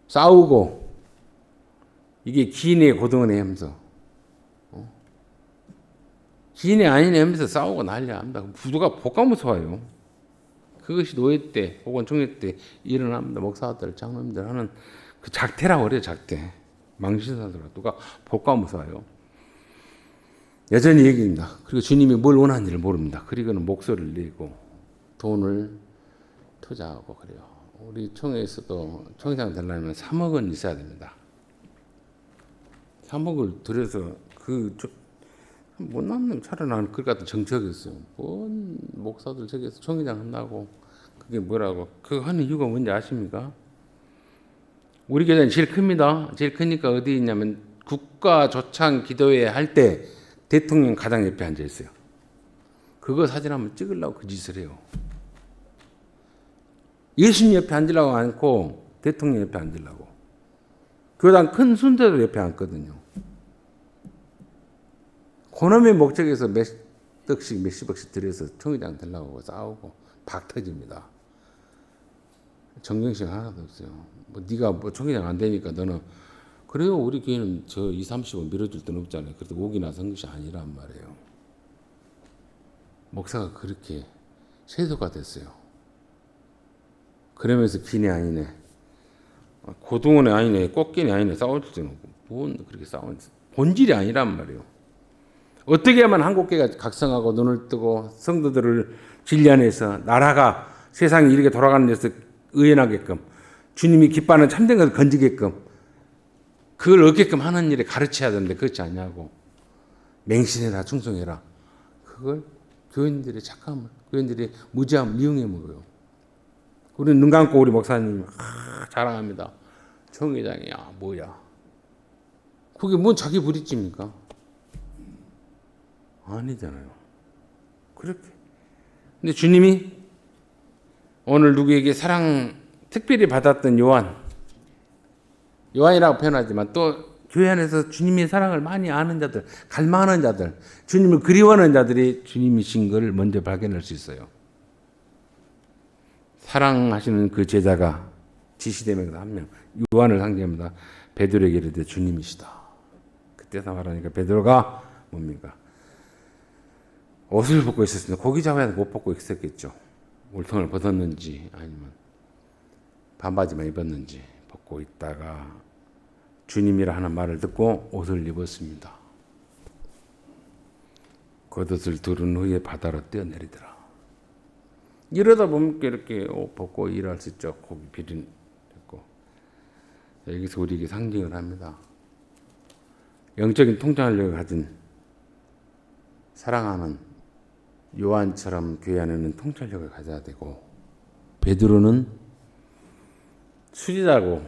싸우고 이게 기인의 고등어네 하면서 기인의 아니네 하면서 싸우고 난리 납니다. 부두가 복가무서워요. 그것이 노회 때 혹은 총회 때 일어납니다. 목사들 장로님들 하는 그 작태라고 그래요. 작태. 망신사들 누가 복가무서워요. 여전히 얘기입니다. 그리고 주님이 뭘 원하는지를 모릅니다. 그리고는 목소리를 내고 돈을 투자하고 그래요. 우리 총회에서도 총회장 되려면 3억은 있어야 됩니다. 3억을 들여서 못난 놈 차라리 나는 그 같은 정책이었어요. 뭔 목사들 저기서 총회장 한다고 그게 뭐라고 그거 하는 이유가 뭔지 아십니까? 우리 교회는 제일 큽니다. 제일 크니까 어디 있냐면 국가조창 기도회 할 때 대통령 가장 옆에 앉아 있어요. 그거 사진 한번 찍으려고 그 짓을 해요. 예수님 옆에 앉으려고 앉고 대통령 옆에 앉으려고. 교단 큰 순대도 옆에 앉거든요. 그놈의 목적에서 몇 억씩 몇십억씩 들여서 총회장 되려고 싸우고 박 터집니다. 정경심 하나도 없어요. 뭐 네가 뭐 총회장 안 되니까 너는 그래요. 우리 교회는 저 2, 30원 밀어줄 데는 없잖아요. 그래도 오기나 선 것이 아니란 말이에요. 목사가 그렇게 세도가 됐어요. 그러면서 기네 아니네, 고등어네 아니네, 꽃게네 아니네 싸울 때는 없고 뭔 그렇게 싸우는 본질이 아니란 말이에요. 어떻게 하면 한국교회가 각성하고 눈을 뜨고 성도들을 진리 안에서 나라가 세상이 이렇게 돌아가는 데서 의연하게끔 주님이 기뻐하는 참된 것을 건지게끔 그걸 얻게끔 하는 일에 가르쳐야 되는데 그렇지 않냐고. 맹신해라 충성해라. 그걸 교인들의 착함을 교인들의 무지함을 이용해 먹어요. 우리는 눈 감고 우리 목사님 자랑합니다. 총회장이야 뭐야. 그게 뭔 자기 부리집니까? 아니잖아요. 그렇게. 근데 주님이 오늘 누구에게 사랑 특별히 받았던 요한이라고 표현하지만 또 교회 안에서 주님의 사랑을 많이 아는 자들, 갈망하는 자들, 주님을 그리워하는 자들이 주님이신 걸 먼저 발견할 수 있어요. 사랑하시는 그 제자가 지시되면 한 명, 요한을 상징합니다. 베드로에게 이르되 주님이시다. 그때서 말하니까 베드로가 뭡니까? 옷을 벗고 있었습니다. 고기 잡아야 못 벗고 있었겠죠. 울통을 벗었는지 아니면 반바지만 입었는지 벗고 있다가 주님이라 하는 말을 듣고 옷을 입었습니다. 겉옷을 두른 후에 바다로 뛰어내리더라. 이러다 보면 이렇게 옷 벗고 일할 수 있죠. 고기 비린했고. 여기서 우리에게 상징을 합니다. 영적인 통찰력을 가진 사랑하는 요한처럼 교회 안에는 통찰력을 가져야 되고, 베드로는 수지자고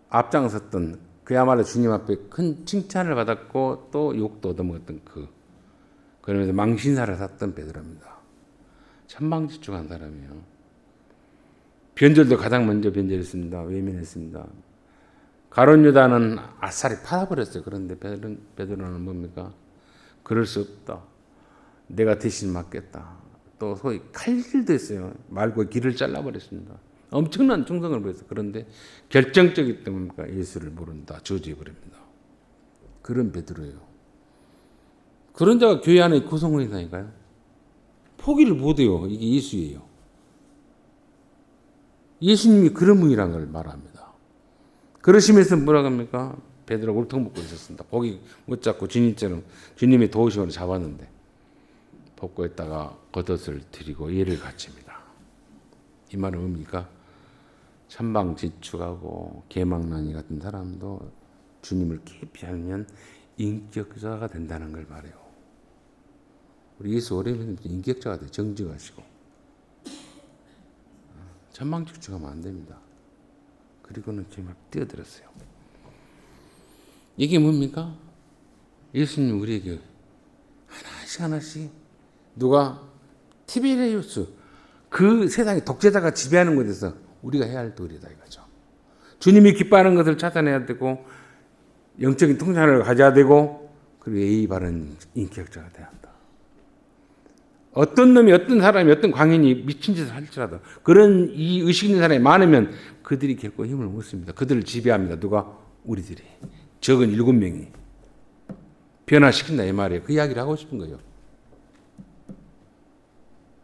앞장섰던 그야말로 주님 앞에 큰 칭찬을 받았고 또 욕도 얻어먹었던 그러면서 망신사를 샀던 베드로입니다. 천방지축한 사람이에요. 변절도 가장 먼저 변절했습니다. 외면했습니다. 가룟 유다는 아싸리 팔아버렸어요. 그런데 베드로는 뭡니까? 그럴 수 없다. 내가 대신 맡겠다. 또 소위 칼질도 했어요. 말고 길을 잘라버렸습니다. 엄청난 충성을 보였어요. 그런데 결정적이기 때문에 예수를 모른다. 저주해버립니다. 그런 베드로예요. 그런 자가 교회 안에 구성원이 있다니까요. 포기를 못해요. 이게 예수예요. 예수님이 그런 분이라는 걸 말합니다. 그러시면서 뭐라고 합니까? 베드로가 울통 벗고 있었습니다. 고기 못 잡고 주님처럼 주님의 도우심으로 잡았는데 벗고 있다가 겉옷을 드리고 예를 갖춥니다. 이 말은 뭡니까? 천방지축하고 계망난이 같은 사람도 주님을 깊이 알면 인격자가 된다는 걸 말해요. 우리 예수 오래 믿으면 인격자가 돼. 정직하시고. 천방지축하면 안 됩니다. 그리고는 정말 뛰어들었어요. 이게 뭡니까? 예수님 우리에게 하나씩 누가 티베리우스 그 세상의 독재자가 지배하는 것에서 우리가 해야 할 도리다 이거죠. 주님이 기뻐하는 것을 찾아내야 되고 영적인 통찰을 가져야 되고 그리고 예의 바른 인격자가 돼야 한다. 어떤 놈이 어떤 사람이 어떤 광인이 미친 짓을 할지라도 그런 이 의식 있는 사람이 많으면 그들이 결코 힘을 못 씁니다. 그들을 지배합니다. 누가? 우리들이. 적은 7명이 변화시킨다 이 말이에요. 그 이야기를 하고 싶은 거예요.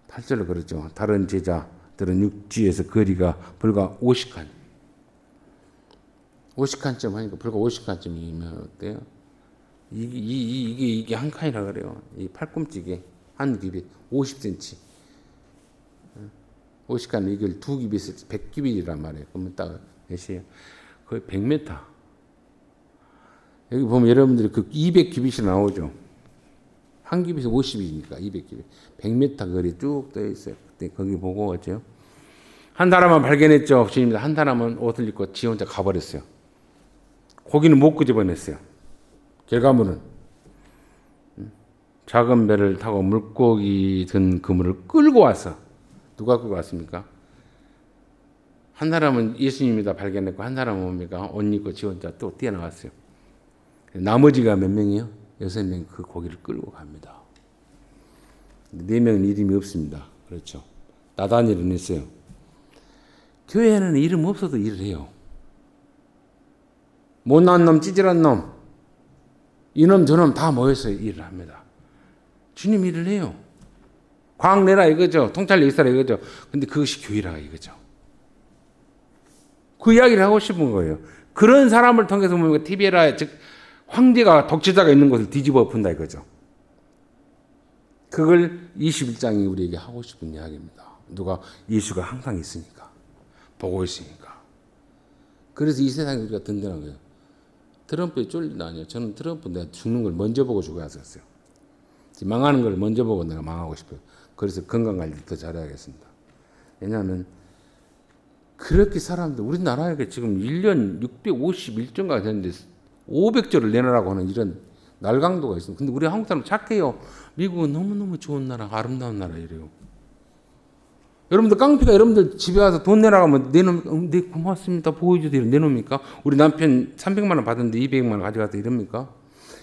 8절로 그렇죠. 다른 제자들은 육지에서 거리가 불과 50칸. 50칸쯤 하니까 불과 50칸쯤이면 어때요? 이게 한 칸이라 그래요. 이 팔꿈치게 한 깁이 50cm. 50칸 이걸 두 깁에서 100깁이란 말이에요. 그러면 딱 몇이에요? 거의 100m. 여기 보면 여러분들이 그 200깁이 나오죠. 한 깁에서 50이니까 200깁이 100m 거리 쭉 떠 있어요. 그때 거기 보고 어째요? 한 사람만 발견했죠. 주님이 한 사람은 옷을 입고 지 혼자 가버렸어요. 고기는 못 끄집어냈어요. 결과물은 작은 배를 타고 물고기 든 그물을 끌고 와서 누가 끌고 왔습니까? 한 사람은 예수님이 다 발견했고 한 사람은 뭡니까? 옷 입고 지 혼자 또 뛰어나왔어요. 나머지가 몇 명이요? 6명이 그 고기를 끌고 갑니다. 4명은 이름이 없습니다. 그렇죠. 나다니엘은 있어요. 교회에는 이름 없어도 일을 해요. 못난 놈, 찌질한 놈, 이놈 저놈 다 모여서 일을 합니다. 주님 일을 해요. 광 내라 이거죠. 통찰력 있어라 이거죠. 근데 그것이 교회라 이거죠. 그 이야기를 하고 싶은 거예요. 그런 사람을 통해서 보면 티베라 즉 황제가 독재자가 있는 것을 뒤집어 엎은다 이거죠. 그걸 21장이 우리에게 하고 싶은 이야기입니다. 누가? 예수가 항상 있으니까. 보고 있으니까. 그래서 이 세상에 우리가 든든한 거예요. 트럼프에 쫄리다 아니에요. 저는 트럼프 내가 죽는 걸 먼저 보고 죽어야 했어요. 망하는 걸 먼저 보고 내가 망하고 싶어요. 그래서 건강관리 더 잘해야겠습니다. 왜냐하면 그렇게 사람들 우리나라에 지금 1년 651조가 되는데 500조를 내놓으라고 하는 이런 날강도가 있습니다. 근데 우리 한국 사람 착해요. 미국은 너무너무 좋은 나라, 아름다운 나라 이래요. 여러분들 깡패가 여러분들 집에 와서 돈 내라고 하면 네 고맙습니다. 보호해주세요. 내놓습니까? 우리 남편 300만 원 받았는데 200만 원 가져가서 이럽니까?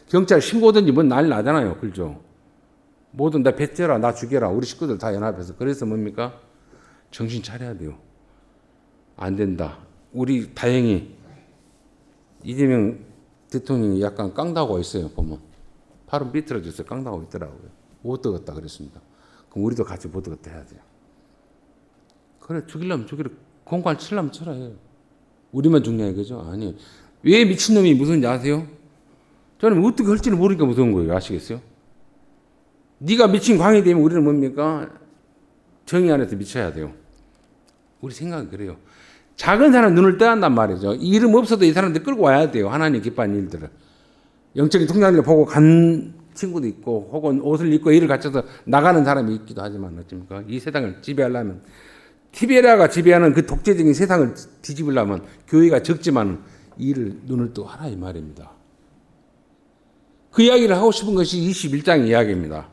경찰 신고든지 뭔 난리 나잖아요. 그죠? 뭐든 나 뱉어라, 나 죽여라. 우리 식구들 다 연합해서. 그래서 뭡니까? 정신 차려야 돼요. 안 된다. 우리 다행히 이재명 대통령이 약간 깡다고 있어요. 보면 팔은 삐뚤어져서 깡다고 있더라고요. 못 뜨겠다 그랬습니다. 그럼 우리도 같이 못 뜨겠다 해야 돼요. 그래 죽이려면 죽이려, 공관 치려면 쳐라 해요. 우리만 죽냐 이거죠? 아니에요. 왜 미친놈이 무서운지 아세요? 저는 어떻게 할지를 모르니까 무서운 거예요. 아시겠어요? 네가 미친 광이 되면 우리는 뭡니까? 정의 안에서 미쳐야 돼요. 우리 생각은 그래요. 작은 사람 눈을 떼한단 말이죠. 이름 없어도 이 사람들 끌고 와야 돼요. 하나님 기뻐하는 일들을. 영적인 통장을 보고 간 친구도 있고 혹은 옷을 입고 일을 갖춰서 나가는 사람이 있기도 하지만 어찌입니까? 이 세상을 지배하려면 티베리아가 지배하는 그 독재적인 세상을 뒤집으려면 교회가 적지만 일을 눈을 뜨고 하라 이 말입니다. 그 이야기를 하고 싶은 것이 21장 이야기입니다.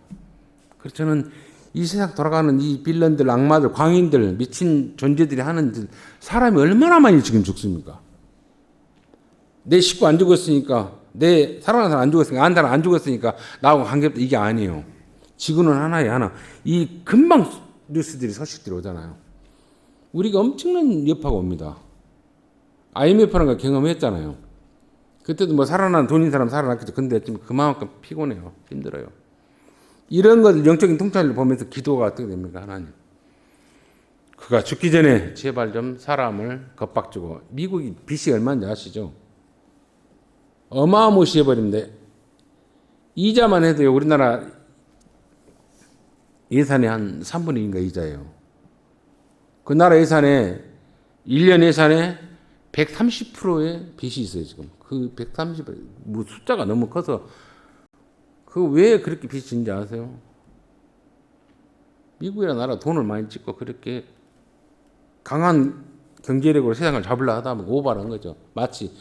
그래서 저는 이 세상 돌아가는 이 빌런들, 악마들, 광인들, 미친 존재들이 하는 사람이 얼마나 많이 지금 죽습니까? 내 식구 안 죽었으니까, 내 사랑하는 사람 안 죽었으니까, 아는 사람 안 죽었으니까 나하고 관계없다 이게 아니에요. 지구는 하나에 하나. 이 금방 뉴스들이 소식들이 오잖아요. 우리가 엄청난 여파가 옵니다. IMF라는 거 경험했잖아요. 그때도 뭐 살아난 돈인 사람 살아났겠죠. 근데 좀 그만큼 피곤해요. 힘들어요. 이런 것을 영적인 통찰을 보면서 기도가 어떻게 됩니까? 하나님. 그가 죽기 전에 제발 좀 사람을 겁박주고. 미국이 빚이 얼마인지 아시죠? 어마무시해버립니다. 이자만 해도요. 우리나라 예산의 한 3분의 2인가 이자예요. 그 나라 예산에 1년 예산에 130%의 빚이 있어요. 지금. 그 130, 뭐 숫자가 너무 커서 그 왜 그렇게 빚인지 아세요? 미국이라는 나라 돈을 많이 찍고 그렇게 강한 경제력으로 세상을 잡으려 하다 보면 오바한 거죠. 마치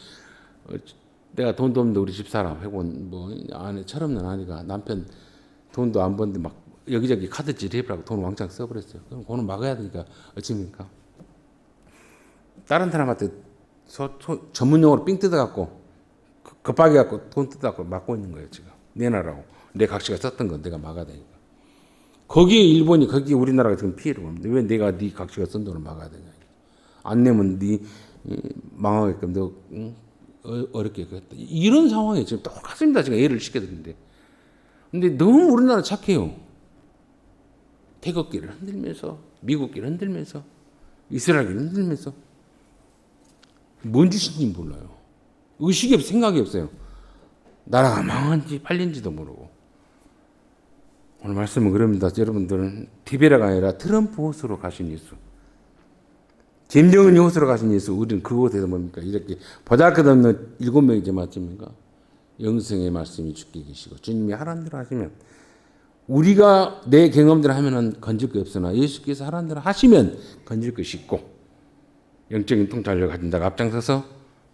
내가 돈도 없는데 우리 집사람 해본 뭐 아내 철없는 아내가 남편 돈도 안 버는데 막 여기저기 카드질 해보라고 돈 왕창 써버렸어요. 그럼 그거는 막아야 되니까 어찌입니까? 다른 사람한테 전문용어로 삥 뜯어갖고 급하게 갖고 돈 뜯어갖고 막고 있는 거예요. 지금 내놔라고. 내 각시가 썼던 건 내가 막아야 되니까. 거기에 일본이 거기에 우리나라가 지금 피해를 봅니다. 왜 내가 네 각시가 쓴 돈을 막아야 되냐. 안 내면 네 망하게끔 너 어렵게 했다. 이런 상황이 지금 똑같습니다. 제가 예를 시켜드리는데. 근데 너무 우리나라 착해요. 태극기를 흔들면서 미국기를 흔들면서 이스라엘기를 흔들면서 뭔 짓인지 몰라요. 의식이 없어요. 생각이 없어요. 나라가 망한지 팔린지도 모르고. 오늘 말씀은 그럽니다. 여러분들은 티베리아가 아니라 트럼프 호수로 가신 예수. 김정은이 호수로 가신 예수. 우리는 그곳에서 뭡니까? 이렇게 보잘것없는 7명이지 맞습니까? 영생의 말씀이 주께 계시고 주님이 하라는 대로 하시면 우리가 내 경험대로 하면은 건질 게 없으나 예수께서 하라는 대로 하시면 건질 것이 있고 영적인 통찰력을 가진 자가 앞장서서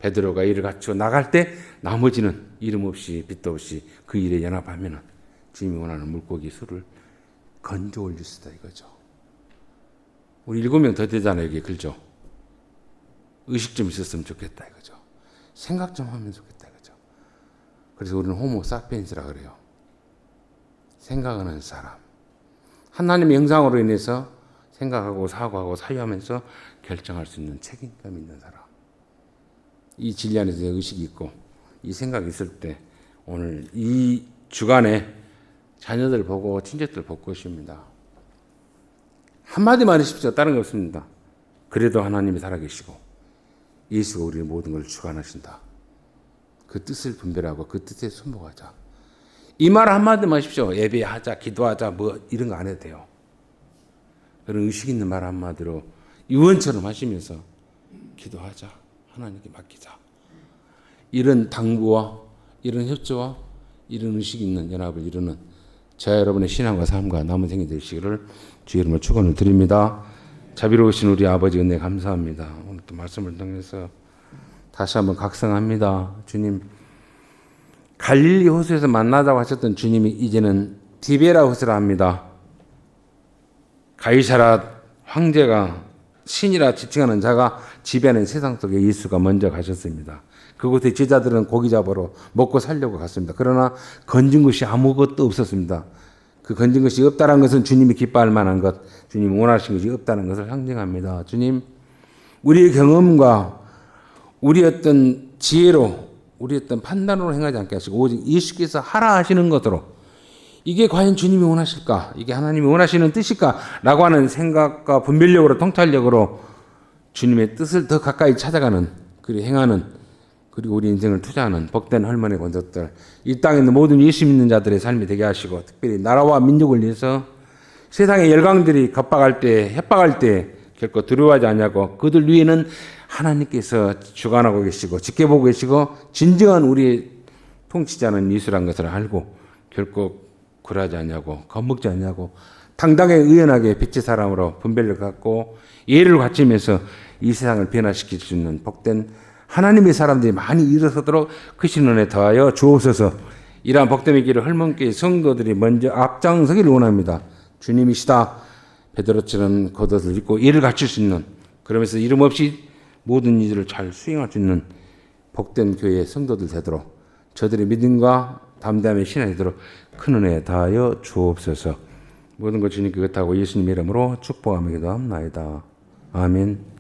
베드로가 일을 갖추어 나갈 때 나머지는 이름 없이 빛도 없이 그 일에 연합하면은 주님이 원하는 물고기 수를 건져 올릴 수다 이거죠. 우리 7명 더 되잖아요. 이게 그죠? 의식 좀 있었으면 좋겠다 이거죠. 생각 좀 하면 좋겠다 이거죠. 그래서 우리는 호모 사피엔스라 그래요. 생각하는 사람. 하나님의 영상으로 인해서 생각하고 사고하고 사유하면서 결정할 수 있는 책임감 있는 사람. 이 진리 안에서 의식이 있고 이 생각이 있을 때 오늘 이 주간에 자녀들 보고 친척들 볼 것입니다. 한마디만 하십시오. 다른 거 없습니다. 그래도 하나님이 살아계시고 예수가 우리의 모든 걸 주관하신다. 그 뜻을 분별하고 그 뜻에 순복하자. 이 말 한마디만 하십시오. 예배하자, 기도하자, 뭐 이런 거 안 해도 돼요. 그런 의식 있는 말 한마디로 유언처럼 하시면서 기도하자. 하나님께 맡기자. 이런 당부와 이런 협조와 이런 의식 있는 연합을 이루는 저와 여러분의 신앙과 삶과 남은 생이 되시기를 주의 이름으로 축원을 드립니다. 자비로우신 우리 아버지 은혜 감사합니다. 오늘 또 말씀을 통해서 다시 한번 각성합니다. 주님 갈릴리 호수에서 만나자고 하셨던 주님이 이제는 디베라 호수라 합니다. 가이사라 황제가 신이라 지칭하는 자가 지배하는 세상 속에 예수가 먼저 가셨습니다. 그곳에 제자들은 고기 잡으러 먹고 살려고 갔습니다. 그러나 건진 것이 아무것도 없었습니다. 그 건진 것이 없다는 것은 주님이 기뻐할 만한 것, 주님이 원하신 것이 없다는 것을 상징합니다. 주님, 우리의 경험과 우리 어떤 지혜로, 우리 어떤 판단으로 행하지 않게 하시고 오직 예수께서 하라 하시는 것으로, 이게 과연 주님이 원하실까? 이게 하나님이 원하시는 뜻일까? 라고 하는 생각과 분별력으로, 통찰력으로 주님의 뜻을 더 가까이 찾아가는, 그리고 행하는, 그리고 우리 인생을 투자하는 복된 할머니 권속들, 이 땅에 있는 모든 예수 믿는 자들의 삶이 되게 하시고, 특별히 나라와 민족을 위해서 세상의 열강들이 겁박할 때, 협박할 때 결코 두려워하지 않냐고, 그들 위에는 하나님께서 주관하고 계시고 지켜보고 계시고 진정한 우리의 통치자는 예수란 것을 알고 결코 굴하지 않냐고, 겁먹지 않냐고, 당당하게 의연하게 빛의 사람으로 분별력 갖고 예를 갖추면서 이 세상을 변화시킬 수 있는 복된 하나님의 사람들이 많이 일어서도록 크신 은혜 더하여 주옵소서. 이러한 복됨의 길을 헐몬교회 성도들이 먼저 앞장서기를 원합니다. 주님이시다 베드로처럼 겉옷을 입고 예를 갖출 수 있는, 그러면서 이름 없이 모든 일을 잘 수행할 수 있는 복된 교회의 성도들 되도록, 저들의 믿음과 담대함의 신앙이 되도록 큰 은혜 다하여 주옵소서. 모든 것 주님 그것하고 예수님 이름으로 축복하며 기도합나이다. 아멘.